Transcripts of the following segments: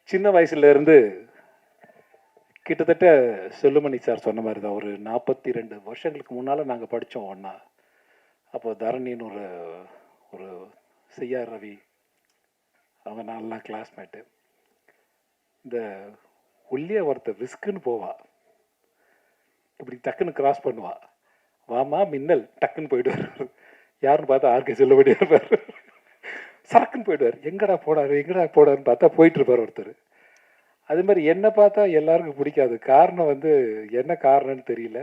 சின்ன வயசுலேருந்து கிட்டத்தட்ட செல்லுமணி சார் சொன்ன மாதிரி தான் ஒரு 42 வருஷங்களுக்கு முன்னால் நாங்கள் படித்தோம் ஒன்றா. அப்போ தரணின்னு ஒரு ஒரு செய்யார் ரவி, அவன் நான்லாம் கிளாஸ்மேட்டு. இந்த உள்ளே ஒருத்த விஸ்குன்னு போவா, இப்படி டக்குன்னு கிராஸ் பண்ணுவா, வாமா மின்னல் டக்குன்னு போயிடுவார். யாருன்னு பார்த்தா ஆர்கே செல்லுமணி இருப்பார். சரக்குன்னு போயிடுவார். எங்கடா போடாருன்னு பார்த்தா போயிட்டு இருப்பார் ஒருத்தர். அது மாதிரி என்னை பார்த்தா எல்லாருக்கும் பிடிக்காது. காரணம் வந்து என்ன காரணம்னு தெரியல.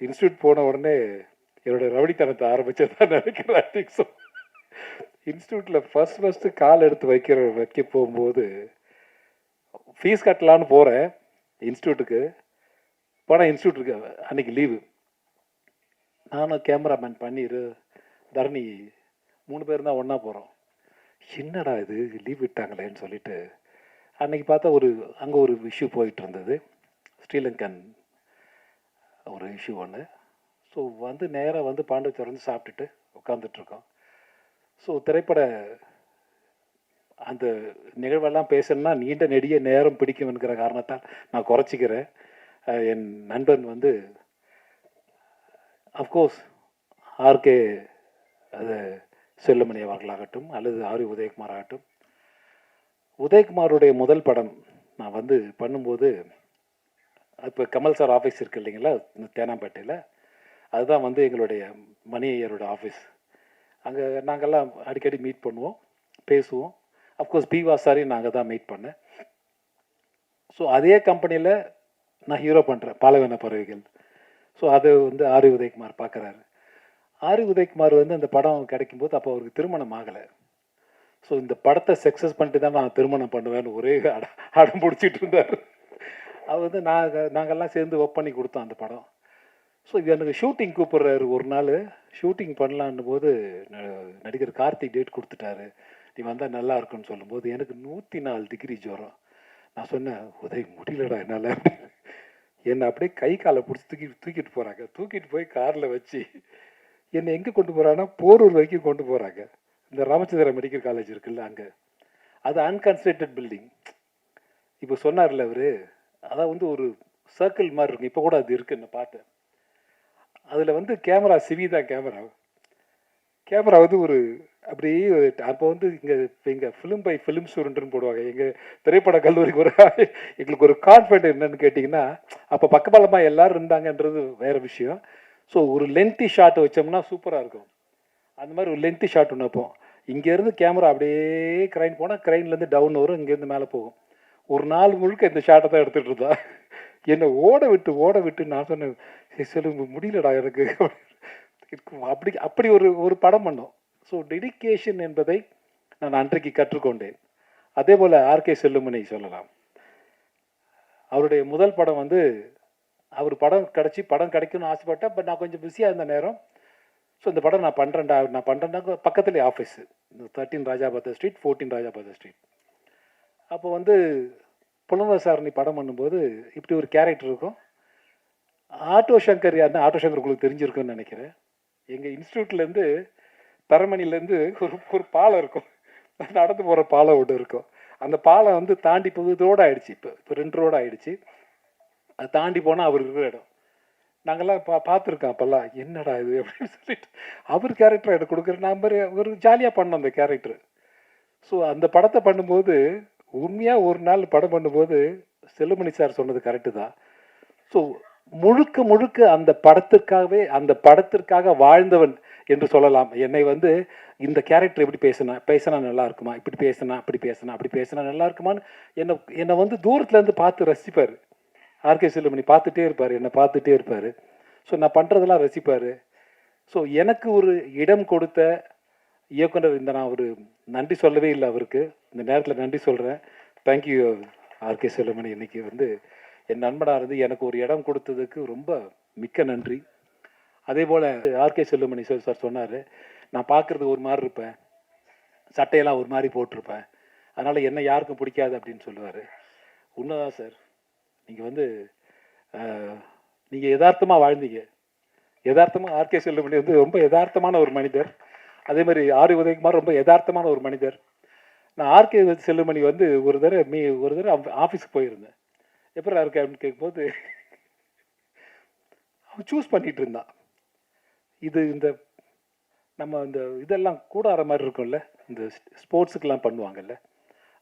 இன்ஸ்டியூட் போன உடனே என்னோட ரவுடித்தனத்தை ஆரம்பிச்சதான் நினைக்கிறேன். ஸோ இன்ஸ்டியூட்டில் ஃபஸ்ட்டு கால் எடுத்து வைக்க போகும்போது ஃபீஸ் கட்டலான்னு போகிறேன் இன்ஸ்டியூட்டுக்கு. போனால் இன்ஸ்டியூட்டுக்கு அன்றைக்கி லீவு. நானும் கேமராமேன் பண்ணிடு தரணி 3 பேர் தான் ஒன்றா போகிறோம். என்னடா இது லீவ் விட்டாங்களேன்னு சொல்லிட்டு அன்றைக்கி பார்த்தா அங்கே ஒரு இஷ்யூ போயிட்டு இருந்தது, ஸ்ரீலங்கன் ஒரு இஷ்யூ ஒன்று. ஸோ நேராக பாண்டவ திறந்து சாப்பிட்டுட்டு உட்காந்துட்ருக்கோம். ஸோ திரைப்பட அந்த நிகழ்வெல்லாம் பேசணுன்னா நீண்ட நெடிய நேரம் பிடிக்கும்ங்கிற காரணத்தால் நான் குறைச்சிக்கிறேன். என் நண்பன் அஃப்கோர்ஸ் ஆர்கே அது செல்லுமணி அவர்களாகட்டும் அல்லது ஆர் உதயகுமார் ஆகட்டும். உதயகுமாருடைய முதல் படம் நான் பண்ணும்போது, இப்போ கமல் சார் ஆஃபீஸ் இருக்குது இல்லைங்களா தேனாம்பேட்டையில், அதுதான் எங்களுடைய மணி ஐயரோட ஆஃபீஸ். அங்கே நாங்கள்லாம் அடிக்கடி மீட் பண்ணுவோம், பேசுவோம். அஃப்கோர்ஸ் பி வாசாரையும் நாங்கள் தான் மீட் பண்ணேன். ஸோ அதே கம்பெனியில் நான் ஹீரோ பண்ணுறேன் பாலைவன பறவைகள். ஸோ அது ஆர் உதயகுமார் பார்க்குறாரு. ஆர் உதயகுமார் அந்த படம் கிடைக்கும்போது அப்போ அவருக்கு திருமணம் ஆகலை. ஸோ இந்த படத்தை சக்ஸஸ் பண்ணிட்டு தான் நான் திருமணம் பண்ணுவேன்னு ஒரே அடம் பிடிச்சிட்டு இருந்தார். அவர் நாங்கள்லாம் சேர்ந்து ஒர்க் பண்ணி கொடுத்தோம் அந்த படம். ஸோ இது எனக்கு ஷூட்டிங் கூப்பிட்றாரு ஒரு நாள். ஷூட்டிங் பண்ணலான்னு போது நடிகர் கார்த்திக் டேட் கொடுத்துட்டாரு, நீ வந்தால் நல்லா இருக்குன்னு சொல்லும்போது எனக்கு 104 டிகிரி ஜுரம். நான் சொன்னேன், முடியலடா என்னால். என்னை அப்படியே கை காலை பிடிச்சி தூக்கிட்டு போகிறாங்க. தூக்கிட்டு போய் காரில் வச்சு என்னை எங்கே கொண்டு போகிறாங்கன்னா போரூர் வரைக்கும் கொண்டு போகிறாங்க. இந்த ராமச்சந்திர மெடிக்கல் காலேஜ் இருக்குல்ல, அங்கே. அது அன்கன்ஸ்ட்ரக்டட் பில்டிங். இப்போ சொன்னார்ல அவர், அதான் ஒரு சர்க்கிள் மாதிரி இருக்கும். இப்போ கூட அது இருக்குது, நான் பார்த்தேன். அதில் கேமரா சிவிதான் கேமரா ஒரு அப்படியே அப்போ இங்கே ஃபிலிம் பை ஃபிலிம் ஸ்டூடெண்ட்னு போடுவாங்க எங்கள் திரைப்பட கல்லூரிக்கு. எங்களுக்கு ஒரு கான்ஃபிடென்ட் என்னன்னு கேட்டிங்கன்னா, அப்போ பக்கபலமாக எல்லோரும் இருந்தாங்கன்றது வேறு விஷயம். ஸோ ஒரு லென்த்தி ஷாட் வச்சோம்னா சூப்பராக இருக்கும். அந்த மாதிரி ஒரு லென்த்தி ஷாட் ஒன்று வைப்போம். இங்கேருந்து கேமரா அப்படியே க்ரைன் போனால் க்ரைன்லேருந்து டவுன் வரும், இங்கேருந்து மேலே போகும். ஒரு நாள் முழுக்க இந்த ஷாட்டை தான் எடுத்துகிட்டு இருந்தா. என்னை ஓட விட்டு நான் சொன்னேன், சொல்லுங்க முடியலடா எனக்கு. அப்படி ஒரு படம் பண்ணோம். ஸோ டெடிக்கேஷன் என்பதை நான் அன்றைக்கு கற்றுக்கொண்டேன். அதே போல் ஆர்கே செல்லுமணி சொல்லலாம். அவருடைய முதல் படம் அவர் படம் கிடைக்கும்னு ஆசைப்பட்டேன். பட் நான் கொஞ்சம் பிஸியாக இருந்த நேரம். ஸோ இந்த படம் நான் பண்ணுறேன்டா பக்கத்துலேயே ஆஃபீஸு 13 ராஜாபாத ஸ்ட்ரீட், 14 ராஜாபாத ஸ்ட்ரீட். அப்போ புலனசாரணி படம் பண்ணும்போது இப்படி ஒரு கேரக்டர் இருக்கும். ஆட்டோ சங்கர் யாருன்னா, ஆட்டோ சங்கர் உங்களுக்கு தெரிஞ்சிருக்குன்னு நினைக்கிறேன். எங்கள் இன்ஸ்டியூட்லேருந்து தரமணிலேருந்து ஒரு பாலம் இருக்கும், நடந்து போகிற பாலம் ஒன்று இருக்கும். அந்த பாலம் தாண்டி போகுது, ரோடு ஆகிடுச்சு. இப்போ 2 ரோடு ஆகிடுச்சு. அது தாண்டி போனால் அவர் இருக்கிற இடம். நாங்கள்லாம் பார்த்துருக்கோம் அப்போல்லாம், என்னடா இது அப்படின்னு சொல்லிட்டு அவர் கேரக்டர் எனக்கு கொடுக்குற நம்பர் ஒரு ஜாலியாக பண்ணோம் அந்த கேரக்டர். ஸோ அந்த படத்தை பண்ணும்போது உண்மையாக ஒரு நாள் படம் பண்ணும்போது செல்லுமணி சார் சொன்னது கரெக்டு தான். ஸோ முழுக்க அந்த படத்திற்காக வாழ்ந்தவன் என்று சொல்லலாம். என்னை இந்த கேரக்டர் எப்படி பேசினா நல்லா இருக்குமா, இப்படி பேசினா நல்லா இருக்குமான்னு என்னை தூரத்துலேருந்து பார்த்து ரசிப்பார். ஆர்கே செல்லுமணி பார்த்துட்டே இருப்பார், என்னை பார்த்துட்டே இருப்பார். ஸோ நான் பண்ணுறதெல்லாம் ரசிப்பார். ஸோ எனக்கு ஒரு இடம் கொடுத்த இயக்குனர் நான் ஒரு நன்றி சொல்லவே இல்லை அவருக்கு. இந்த நேரத்தில் நன்றி சொல்கிறேன். Thank you RK Chellumani. இன்றைக்கி என் நண்பனாக இருந்து எனக்கு ஒரு இடம் கொடுத்ததுக்கு ரொம்ப மிக்க நன்றி. அதே போல் ஆர்கே செல்லுமணி சார் சொன்னார், நான் பார்க்குறதுக்கு ஒரு மாதிரி இருப்பேன், சட்டையெல்லாம் ஒரு மாதிரி போட்டிருப்பேன், அதனால் என்ன யாருக்கும் பிடிக்காது அப்படின்னு சொல்லுவார். உண்மைதான் சார். நீங்கள் யதார்த்தமாக வாழ்ந்தீங்க. யதார்த்தமாக ஆர்கே செல்லுமணி ரொம்ப யதார்த்தமான ஒரு மனிதர். அதே மாதிரி ஆர் உதயகுமார் ரொம்ப யதார்த்தமான ஒரு மனிதர். நான் ஆர்கே செல்லுமணி வந்து ஒரு தடவை ஆஃபீஸுக்கு போயிருந்தேன். எப்படா இருக்க அப்படின்னு கேட்கும்போது அவன் சூஸ் பண்ணிட்டு இருந்தான். இந்த நம்ம இந்த இதெல்லாம் கூடார மாதிரி இருக்கும்ல, இந்த ஸ்போர்ட்ஸுக்கெல்லாம் பண்ணுவாங்கல்ல,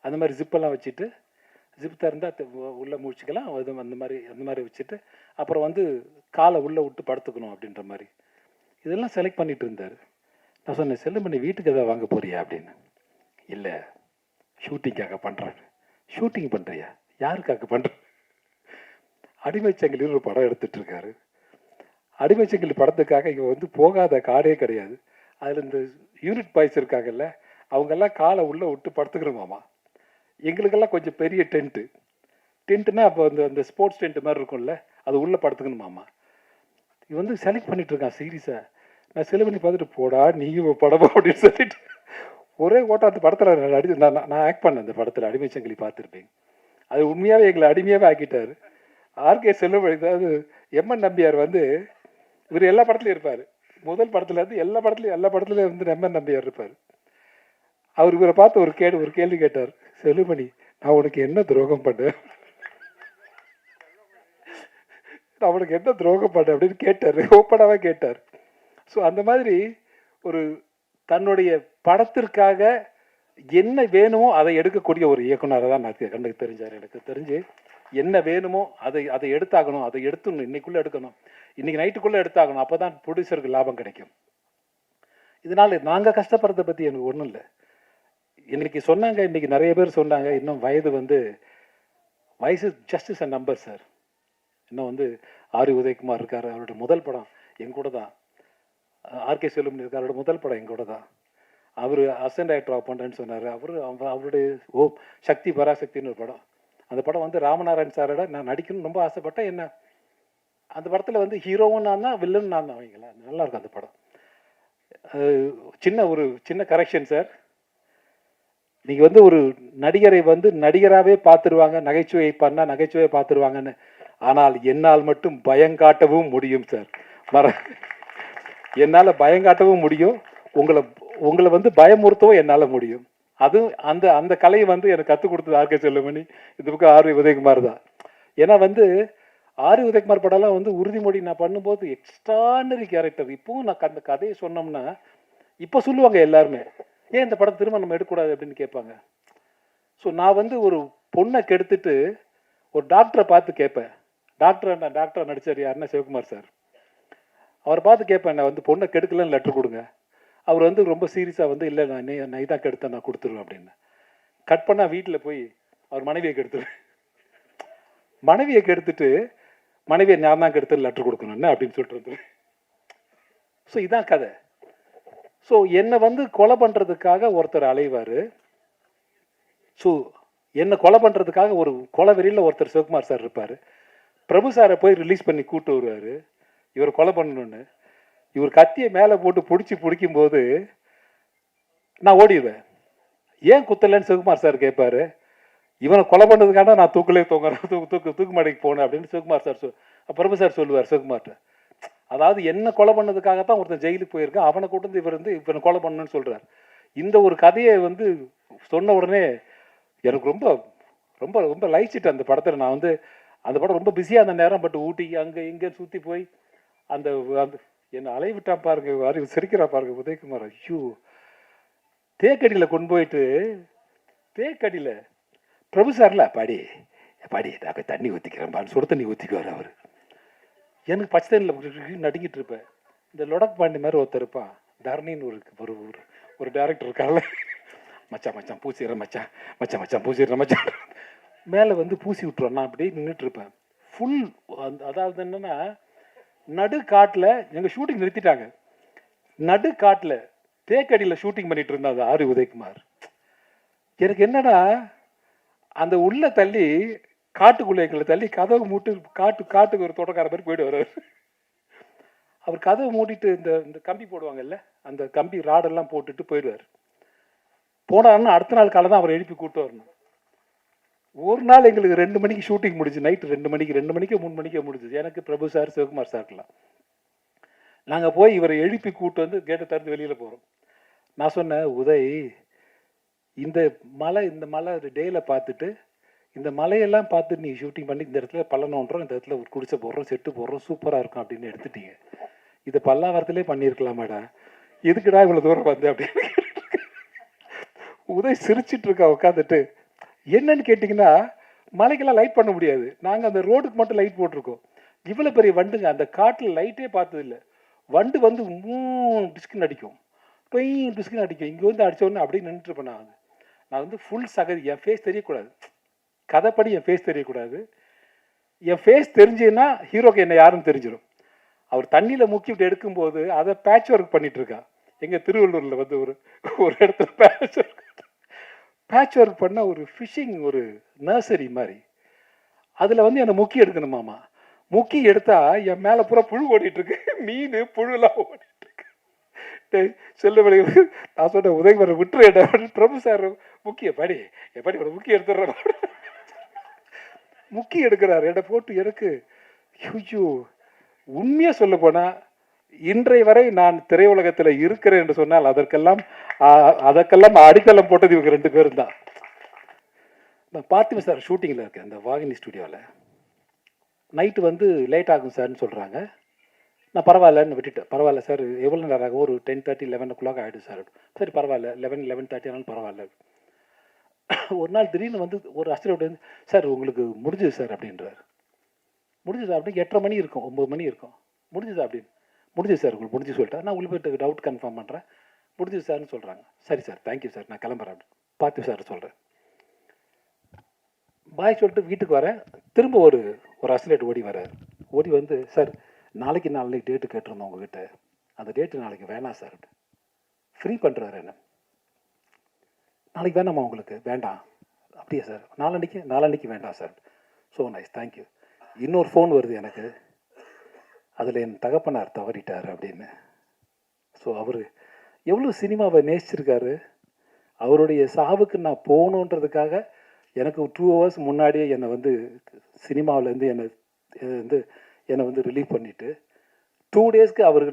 அந்த மாதிரி ஜிப்பெல்லாம் வச்சுட்டு, ஜிப் திறந்தால் உள்ளே முடிச்சுக்கலாம், அது அந்த மாதிரி வச்சுட்டு, அப்புறம் வந்து காலை உள்ளே விட்டு படுத்துக்கணும் அப்படின்ற மாதிரி இதெல்லாம் செலக்ட் பண்ணிட்டு இருந்தார். நான் சொன்னேன், செல்லுமணி வீட்டுக்கு எதாவது வாங்க போறியா அப்படின்னு. இல்லை, ஷூட்டிங்காக பண்ணுறேன். ஷூட்டிங் பண்ணுறியா? யாருக்காக பண்ணுறேன்? அடிமைச்சங்கிலி ஒரு படம் எடுத்துட்டு இருக்காரு. அடிமைச்சங்கிலி படத்துக்காக இங்கே வந்து போகாத காடே கிடையாது. அதில் இந்த யூனிட் பாய்ஸ் இருக்காங்கல்ல, அவங்கெல்லாம் காலை உள்ளே விட்டு படுத்துக்கணுமாமா. எங்களுக்கெல்லாம் கொஞ்சம் பெரிய டென்ட்டுனா அப்போ அந்த ஸ்போர்ட்ஸ் டென்ட் மாதிரி இருக்கும்ல, அது உள்ளே படுத்துக்கணுமாமா. இது வந்து செலக்ட் பண்ணிட்டு இருக்கான் சீரியஸாக. நான் செலக்ட் பார்த்துட்டு போடா நீயும் படமா அப்படின்னு சொல்லிட்டு ஒரே ஓட்டம் அந்த படத்தில் நான் ஆக்ட் பண்ணேன். அந்த படத்தில் அடிமைச்சங்கிலி பார்த்துருப்பேன். அது உண்மையாகவே எங்களை அடிமையாகவே ஆக்கிட்டார். ஆர்கே செல்லுமணி. அதாவது எம்என் நம்பியார் வந்து இவர் எல்லா படத்துலையும் இருப்பார். முதல் படத்துல இருந்து எல்லா படத்துலையும் வந்து எம்என் நம்பியார் இருப்பார். அவர் இவரை பார்த்து ஒரு கேள்வி கேட்டார். செல்லுமணி, நான் உனக்கு என்ன துரோகம் பண்ணேன்? நான் உனக்கு என்ன துரோகம் பண்ணேன் அப்படின்னு கேட்டார். ஓப்பனாகவே கேட்டார். ஸோ அந்த மாதிரி ஒரு தன்னுடைய படத்திற்காக என்ன வேணுமோ அதை எடுக்கக்கூடிய ஒரு இயக்குனரை தான் நான் கண்ணுக்கு தெரிஞ்சார். எனக்கு தெரிஞ்சு என்ன வேணுமோ அதை எடுத்தாகணும், அதை எடுத்துடணும், இன்னைக்குள்ளே எடுக்கணும், இன்னைக்கு நைட்டுக்குள்ளே எடுத்தாகணும். அப்போ தான் ப்ரொடியூசருக்கு லாபம் கிடைக்கும். இதனால் நாங்கள் கஷ்டப்படுறதை பற்றி எனக்கு ஒன்றும் இல்லை. இன்னைக்கு சொன்னாங்க, இன்னைக்கு நிறைய பேர் சொன்னாங்க, இன்னும் வயசு just is a number sir. இன்னும் வந்து ஆர் உதயகுமார் இருக்கார், அவரோட முதல் படம் என் கூட தான். ஆர்கே செல்லுமணி இருக்கார், அவரோட முதல் படம் என் கூட தான். அவர் அசிஸ்டன்ட் டைரக்டர் பண்ணுறேன்னு சொன்னார். அவருடைய சக்தி பராசக்தின்னு ஒரு படம். அந்த படம் வந்து ராமநாராயண் சாரோட நான் நடிக்கணும்னு ரொம்ப ஆசைப்பட்டேன். என்ன அந்த படத்தில் வந்து ஹீரோவும் நான் தான், வில்லன் நான் தான். அவங்களா நல்லா இருக்கும் அந்த படம். சின்ன கரெக்ஷன் சார். நீங்கள் வந்து ஒரு நடிகரை வந்து நடிகராகவே பார்த்துருவாங்க, நகைச்சுவை பண்ணால் நகைச்சுவையை பார்த்துருவாங்கன்னு. ஆனால் என்னால் மட்டும் பயங்காட்டவும் முடியும் சார். என்னால் பயங்காட்டவும் முடியும், உங்களை வந்து பயமுறுத்தவும் என்னால் முடியும். அதுவும் அந்த கலையை வந்து எனக்கு கற்றுக் கொடுத்தது ஆர்கே செல்லுமணி, இந்த பக்கம் ஆர் உதயகுமார் தான். ஏன்னா வந்து ஆர் உதயகுமார் படம்லாம் வந்து உறுதிமொழி நான் பண்ணும்போது எக்ஸ்ட்ரானரி கேரக்டர். இப்போவும் நான் அந்த கதையை சொன்னோம்னா இப்போ சொல்லுவாங்க எல்லாருமே, ஏன் இந்த படம் திரும்ப நம்ம எடுக்கக்கூடாது அப்படின்னு கேட்பாங்க. ஸோ நான் வந்து ஒரு பொண்ணை கெடுத்துட்டு ஒரு டாக்டரை பார்த்து கேட்பேன். டாக்டரை நடித்தார் யாருன்னா சிவகுமார் சார். அவரை பார்த்து கேட்பேன், நான் வந்து பொண்ணை கெடுக்கலன்னு லெட்டர் கொடுங்க. அவர் வந்து ரொம்ப சீரியஸாக வந்து இல்லை நான் இதான் கெடுத்தேன், நான் கொடுத்துருவேன் அப்படின்னு. கட் பண்ணால் வீட்டில் போய் அவர் மனைவியை கெடுத்துருவேன். மனைவியை கெடுத்துட்டு மனைவியை நான் தான் கெடுத்து லெட்டர் கொடுக்கணும்னு அப்படின்னு சொல்லிட்டு வந்துடுவேன். ஸோ இதான் கதை. ஸோ என்னை வந்து கொலை பண்ணுறதுக்காக ஒருத்தர் அலைவார். ஸோ என்னை கொலை பண்ணுறதுக்காக ஒரு கொலை வெறியில் ஒருத்தர் சிவகுமார் சார் இருப்பார். பிரபு சாரை போய் ரிலீஸ் பண்ணி கூப்பிட்டு வருவார் இவர் கொலை பண்ணணுன்னு. இவர் கத்தியை மேலே போட்டு பிடிக்கும்போது நான் ஓடிடுவேன். ஏன் குத்தலைன்னு சிவகுமார் சார் கேட்பாரு. இவனை கொலை பண்ணதுக்காக நான் தூக்கு மாடிக்கு போனேன் அப்படின்னு சிவகுமார் சார் பிரபு சார் சொல்லுவார் சிவகுமார்கிட்ட. அதாவது என்ன கொலை பண்ணதுக்காகத்தான் ஒருத்தன் ஜெயிலுக்கு போயிருக்கான், அவனை கொண்டு வந்து இவனை கொலை பண்ணணும்னு சொல்கிறார். இந்த ஒரு கதையை வந்து சொன்ன உடனே எனக்கு ரொம்ப ரொம்ப ரொம்ப லைச்சிட்டு அந்த படத்தில். நான் வந்து அந்த படம் ரொம்ப பிஸியாக அந்த நேரம், பட் ஊட்டி அங்கே இங்கே சுற்றி போய் அந்த என்னை அலைவிட்டா பாருங்க, சிரிக்கிறா பாருங்க உதயகுமார். ஐயோ, தேக்கடியில் கொண்டு போயிட்டு தேக்கடியில் பிரபு சார்ல பாடி நான் தண்ணி ஊற்றிக்கிறேன், சுடு தண்ணி ஊற்றிக்குவார் அவர். எனக்கு பச்சை தண்ணியில் நடுங்கிட்டு இருப்பேன். இந்த லொடக் பாண்டி மாதிரி ஒருத்தர் இருப்பான், தரணின்னு ஒரு டேரக்டர் இருக்கார்ல, மச்சான் பூசிடுறேன் மச்சான் பூசிடுறேன் மச்சான் மேலே வந்து பூசி விட்டுருவான். நான் அப்படியே நின்றுட்டு இருப்பேன் ஃபுல். அதாவது என்னன்னா, நடு காட்டில் எங்கள் ஷூட்டிங் நிறுத்திட்டாங்க. நடு காட்டில் தேக்கடியில் ஷூட்டிங் பண்ணிட்டு இருந்தாங்க ஆர் உதயகுமார். எனக்கு என்னன்னா, அந்த உள்ள தள்ளி காட்டுக்குள்ளே எங்களை தள்ளி கதவு மூட்டு காட்டுக்கு ஒரு தோட்டக்கார மாதிரி போயிட்டு வர்றாரு. அவர் கதவை மூடிட்டு இந்த கம்பி போடுவாங்கல்ல, அந்த கம்பி ராடெல்லாம் போட்டுட்டு போயிடுவார். போனாருன்னா அடுத்த நாள் காலை தான் அவர் எழுப்பி கூப்பிட்டு வரணும். ஒரு நாள் எங்களுக்கு 2 மணிக்கு ஷூட்டிங் முடிச்சு, நைட்டு 2 மணிக்கு 3 மணிக்கு முடிஞ்சிச்சு. எனக்கு பிரபு சார் சிவகுமார் சார்க்கலாம். நாங்கள் போய் இவரை எழுப்பி கூப்பிட்டு வந்து கேட்டை திறந்து வெளியில் போகிறோம். நான் சொன்னேன், உதய் இந்த மலை டேயில் பார்த்துட்டு இந்த மலையெல்லாம் பார்த்துட்டு நீ ஷூட்டிங் பண்ணி இந்த இடத்துல பள்ளம் நோண்டுறோம், இந்த இடத்துல ஒரு குடிசை போடுறோம், செட்டு போடுறோம், சூப்பராக இருக்கும் அப்படின்னு எடுத்துட்டீங்க. இதை பல்லாவரத்துலேயே பண்ணியிருக்கலாமாடா, எதுக்குடா இவ்வளோ தூரம் வந்து அப்படின்னு உதய் சிரிச்சிட்டு இருக்கா உட்காந்துட்டு. என்னன்னு கேட்டிங்கன்னா, மலைக்கெல்லாம் லைட் பண்ண முடியாது, நாங்கள் அந்த ரோடுக்கு மட்டும் லைட் போட்டிருக்கோம். இவ்வளோ பெரிய வண்டுங்க, அந்த காட்டில் லைட்டே பார்த்ததில்லை. வண்டு வந்து டிஸ்குன்னு அடிக்கும், டிஸ்குன்னு அடிக்கும். இங்கே வந்து அடித்தோடனே அப்படியே நின்றுருப்பேன். நான் வந்து ஃபுல் சகதி, என் ஃபேஸ் தெரியக்கூடாது, கதைப்படி என் ஃபேஸ் தெரியக்கூடாது. என் ஃபேஸ் தெரிஞ்சுன்னா ஹீரோக்கு என்ன யாருன்னு தெரிஞ்சிடும். அவர் தண்ணியில் முக்கி விட்டு எடுக்கும்போது அதை பேட்ச் ஒர்க் பண்ணிட்டு இருக்கா. எங்கள் திருவள்ளூரில் வந்து ஒரு இடத்துல பேட்ச் ஒர்க் பண்ண ஒரு ஃபிஷிங் ஒரு நர்சரி மாதிரி, அதில் வந்து என்னை முக்கி எடுக்கணுமாமா. முக்கி எடுத்தா என் மேலே பூரா புழு ஓடிட்டு இருக்கு, மீன் புழுலாம் ஓடிட்டு இருக்கு. செல்லுபடி நான் சொன்னேன், உதயகுமார் விட்டுரு, பிரபு சார் முக்கிய படி எப்படி ஒரு முக்கிய எடுத்துடுறேன். முக்கி எடுக்கிறார் என்னை போட்டு. எனக்கு ஐயோ, உண்மையாக சொல்ல போனால் இன்றைய வரை நான் திரையுலகத்தில் இருக்கிறேன் என்று சொன்னால் அதற்கெல்லாம் அடித்தளம் போட்டது இவங்க 2 பேரும் தான். நான் பார்த்திபன் சார் ஷூட்டிங்கில் இருக்கேன் இந்த வாகினி ஸ்டுடியோவில். நைட்டு வந்து லேட் ஆகும் சார்னு சொல்கிறாங்க. நான் பரவாயில்லன்னு விட்டுட்டேன். பரவாயில்ல சார், எவ்வளோ நேரம் ஆகும், ஒரு 10:30 11 o'clock ஆகிடும் சார். சரி பரவாயில்ல, 11:30 ஆனாலும் பரவாயில்ல. ஒரு நாள் திடீர்னு வந்து ஒரு அசிஸ்டன்ட் வந்து, சார் உங்களுக்கு முடிஞ்சுது சார் அப்படின்றார். முடிஞ்சுது அப்படின்னு 8:30 மணி இருக்கும், 9 மணி இருக்கும். முடிஞ்சுது அப்படின்னு, முடிஞ்சுது சார் உங்களுக்கு முடிஞ்சு சொல்லிட்டேன். நான் உங்களுக்கு டவுட் கன்ஃபார்ம் பண்ணுறேன், முடிஞ்சுது சார்னு சொல்கிறாங்க. சரி சார், தேங்க்யூ சார், நான் கிளம்புறேன் அப்படின்னு பார்த்து சார் சொல்கிறேன். பாய் சொல்லிட்டு வீட்டுக்கு வரேன். திரும்ப ஒரு அசிஸ்டன்ட் ஓடி வரார். ஓடி வந்து, சார் நாளைக்கு டேட்டு கேட்டிருந்தோம் உங்ககிட்ட, அந்த டேட்டு நாளைக்கு வேணாம் சார், ஃப்ரீ பண்ணுறாரு என்ன. நாளைக்கு வேணாமா உங்களுக்கு? வேண்டாம். அப்படியா சார், நாளான்னைக்கு வேண்டாம் சார். So nice, thank you. இன்னொரு ஃபோன் வருது எனக்கு, அதில் என் தகப்பனார் தவறிட்டார் அப்படின்னு. ஸோ அவர் எவ்வளோ சினிமாவை நேசிச்சிருக்காரு. அவருடைய சாவுக்கு நான் போகணுன்றதுக்காக எனக்கு 2 hours முன்னாடியே என்னை வந்து சினிமாவிலேருந்து என்னை வந்து ரிலீவ் பண்ணிவிட்டு 2 daysக்கு அவர்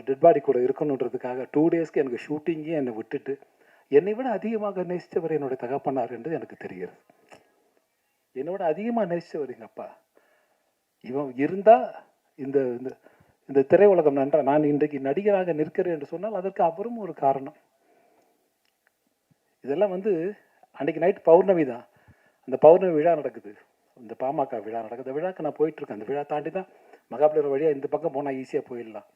டெட் பாடி கூட இருக்கணுன்றதுக்காக 2 daysக்கு எனக்கு ஷூட்டிங்கே என்னை விட்டுட்டு என்னை விட அதிகமாக நேசித்தவர் என்னுடைய தகப்பனார் என்று எனக்கு தெரிகிறது. என்னை விட அதிகமாக நேசித்தவர் எங்கள் அப்பா. இவன் இருந்தால் இந்த இந்த திரையுலகம் நன்றாக, நான் இன்றைக்கு நடிகராக நிற்கிறேன் என்று சொன்னால் அதற்கு அவரும் ஒரு காரணம். இதெல்லாம் வந்து அன்றைக்கி நைட் பௌர்ணமி தான், அந்த பௌர்ணமி விழா நடக்குது, இந்த பாமக விழா நடக்குது. அந்த விழாக்கு நான் போயிட்டுருக்கேன். அந்த விழா தாண்டி தான் மகாபலிபுரம் வழியாக இந்த பக்கம் போனால் ஈஸியாக போயிடலாம்.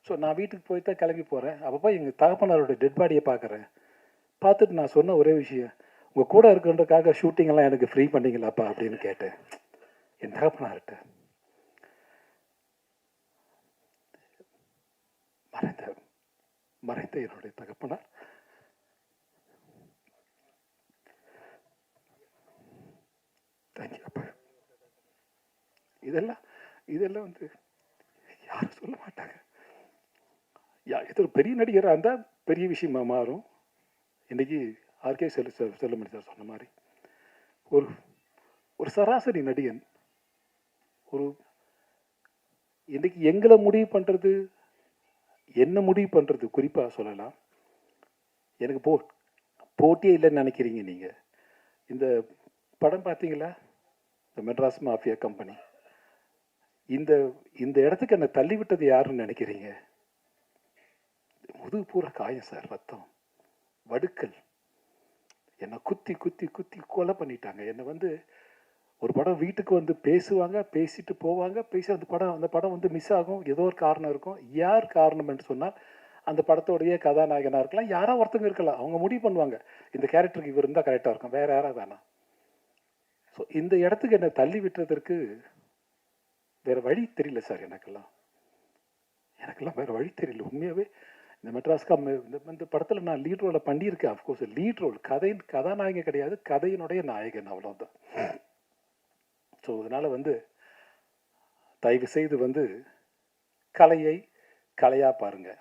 ஸோ நான் வீட்டுக்கு போய் தான் கிளம்பி போகிறேன். அப்போ எங்கள் தகப்பனாரோட டெட் பாடியை பார்க்குறேன். பார்த்துட்டு நான் சொன்ன ஒரே விஷயம், உங்கள் கூட இருக்குன்றதுக்காக ஷூட்டிங்கெல்லாம் எனக்கு ஃப்ரீ பண்ணிங்களாப்பா அப்படின்னு கேட்டேன் என் தகப்பனார்கிட்ட. மறைந்த என்னுடைய தகப்பனார் தேங்க்யூ அப்பா. இதெல்லாம் வந்து யாரும் சொல்ல மாட்டாங்க. இது ஒரு பெரிய நடிகராக இருந்தால் பெரிய விஷயமா மாறும். இன்றைக்கி ஆர்கே செல்லுமணி சார் சொன்ன மாதிரி ஒரு சராசரி நடிகன் இன்றைக்கி எங்களை முடிவு பண்ணுறது, என்ன முடிவு பண்ணுறது குறிப்பாக சொல்லலாம். எனக்கு போட்டியே இல்லைன்னு நினைக்கிறீங்க நீங்கள். இந்த படம் பார்த்தீங்களா, இந்த மெட்ராஸ் மாஃபியா கம்பெனி, இந்த இடத்துக்கு என்னை தள்ளிவிட்டது யாருன்னு நினைக்கிறீங்க? முதுகு பூரா காயம் சார், ரத்தம், வடுக்கல், என்னை குத்தி குத்தி குத்தி கொலை பண்ணிட்டாங்க. என்னை வந்து ஒரு படம் வீட்டுக்கு வந்து பேசுவாங்க, பேசிட்டு போவாங்க, அந்த படம் வந்து மிஸ் ஆகும், ஏதோ ஒரு காரணம் இருக்கும். யார் காரணம் என்று சொன்னால் அந்த படத்தோடைய கதாநாயகனாக இருக்கலாம், யாரோ ஒருத்தங்க இருக்கலாம், அவங்க முடிவு பண்ணுவாங்க இந்த கேரக்டருக்கு இவர் இருந்தால் கரெக்டாக இருக்கும், வேறு யாராவது வேணாம். ஸோ இந்த இடத்துக்கு என்னை தள்ளி விட்டுறதற்கு வேறு வழி தெரியல சார். எனக்கெல்லாம் வேறு வழி தெரியல உண்மையாகவே. இந்த மெட்ராஸ்கா இந்த படத்தில் நான் லீட் ரோலை பண்ணியிருக்கேன். அஃப்கோர்ஸ் லீட் ரோல், கதாநாயகன் கிடையாது, கதையினுடைய நாயகன், அவ்வளோதான். ஸோ அதனால் வந்து தயவு செய்து வந்து கலையை கலையாக பாருங்கள்.